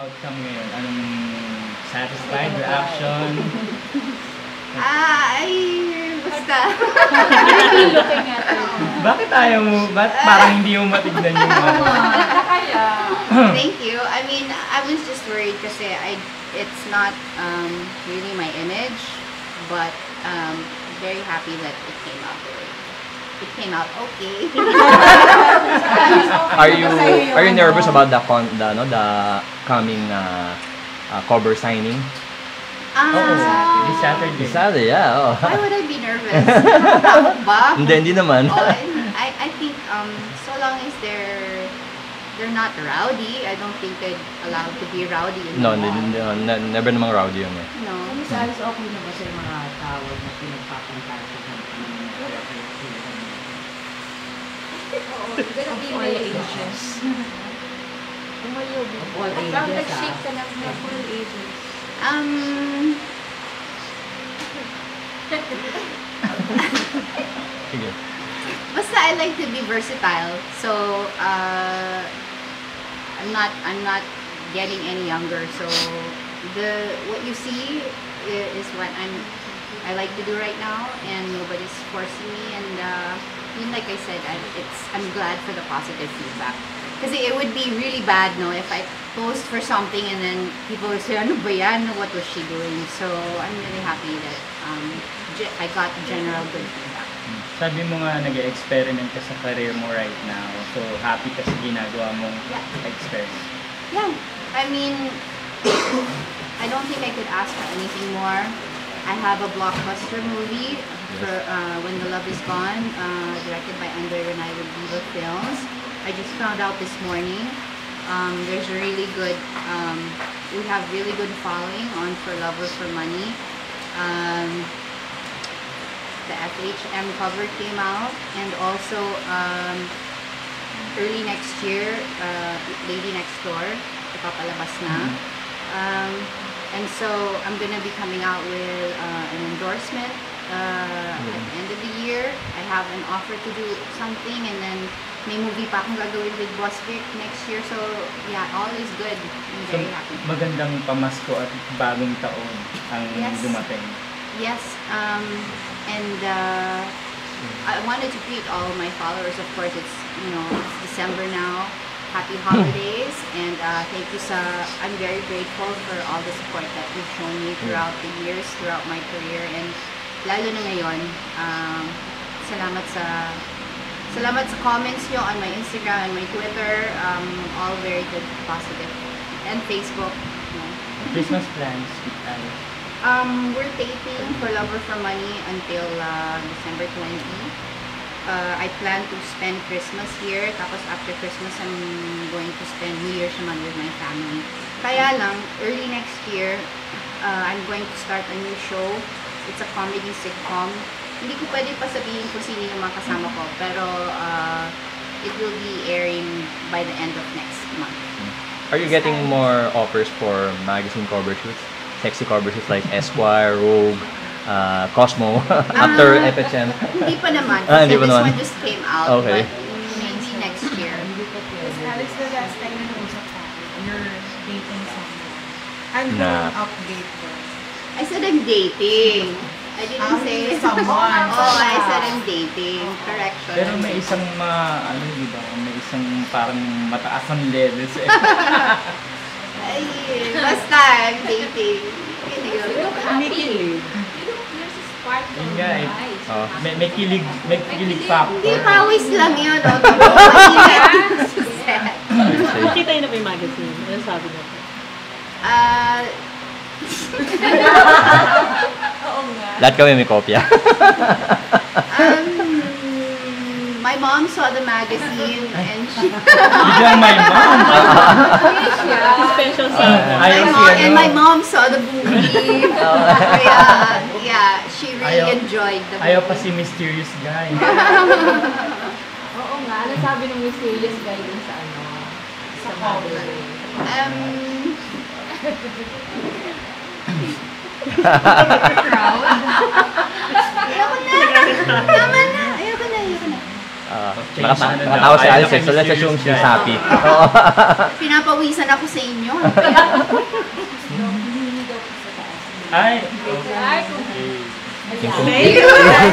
outcome ngayon? Anong satisfied reaction? Basta. Looking at it. Bakit ayaw mo? Ba't parang hindi mo matignan yung Kaya. Thank you. I mean, I was just worried kasi it's not really my image, but very happy that it came out the way. It came out okay. Are you nervous about the coming cover signing? This Saturday. Saturday, yeah. Oh. Why would I be nervous? Takot ba? Hindi naman. I think so long as they're not rowdy, I don't think they're allowed to be rowdy in No, the mall. never namang rowdy yun eh. No. Miss Alice, okay na ba sa mga tawag na pinagpapantasan ng Oo, gonna be all ages. Umayo. all ages, Parang nag-shake ka ng all ages. Sige. Basta I like to be versatile. So I'm not getting any younger. So what you see is what I like to do right now, and nobody's forcing me. And like I said, I'm glad for the positive feedback. Because it would be really bad, no, if I post for something and then people would say, ano ba yan? What was she doing? So I'm really happy that I got general good feedback. Sabi mo nga nag-experiment ka sa career mo right now. So happy ka sa ginagawa mong experiment. Yeah, I mean, I don't think I could ask for anything more. I have a blockbuster movie for When the Love Is Gone, directed by Andre Renai with Viva Films. I just found out this morning. There's a really good, we have really good following on For Love or For Money. The FHM cover came out, and also early next year, Lady Next Door, ipapalabas na. And so I'm gonna be coming out with an endorsement at the end of the year. I have an offer to do something, and then may movie pa akong gagawin with Boss Vic next year. So yeah, all is good. I'm very happy. Magandang pamasko at bagong taon ang dumating. Yes, and I wanted to greet all of my followers. Of course, it's December now. Happy holidays, and thank you I'm very grateful for all the support that you've shown me throughout the years, throughout my career, and lalo na ngayon, salamat sa comments nyo on my Instagram and my Twitter, all very good, positive, and Facebook. Christmas plans, we're taping For Love or For Money until December 20. I plan to spend Christmas here, tapos after Christmas I'm going to spend New Year's naman with my family. Kaya lang, early next year, I'm going to start a new show. It's a comedy sitcom. Hindi ko pwede pa sabihin kung sino yung mga kasama ko, pero it will be airing by the end of next month. Are you getting more offers for magazine cover shoots? Sexy cover shoots like Esquire, Rogue, Cosmo, after FHM? Hindi pa naman, kasi hindi pa this naman. one just came out, Okay. but maybe next year. Miss Alex, the last time na nag-usap sa akin, you're dating someone. Ano Nah. yung update mo? I said I'm dating. I didn't say someone. Oh, I said I'm dating. Correction. Pero may isang di ba? May isang parang mataas ang levels eh. Ay, basta I'm dating. Kinikilig. There's a spark in Yun nga your eh. eyes. Oh, may kilig factor. Hindi, pawis lang yun. Nakita niyo na ba yung magazine? Ano sabi niyo? Oo nga. Lahat kami may kopya. My mom saw the magazine and she... Biglang my mom. Special sa my mom saw the movie. Kaya, yeah, she really enjoyed the movie. Ayaw pa si mysterious guy. Oo nga. Ano sabi ng mysterious guy dun sa sa cover? Ayoko na. Ayoko na. Nakatawa si Alice, so let's assume she's happy. Oo. Pinapawisan ako sa inyo. Ay, Ay, okay. Thank you.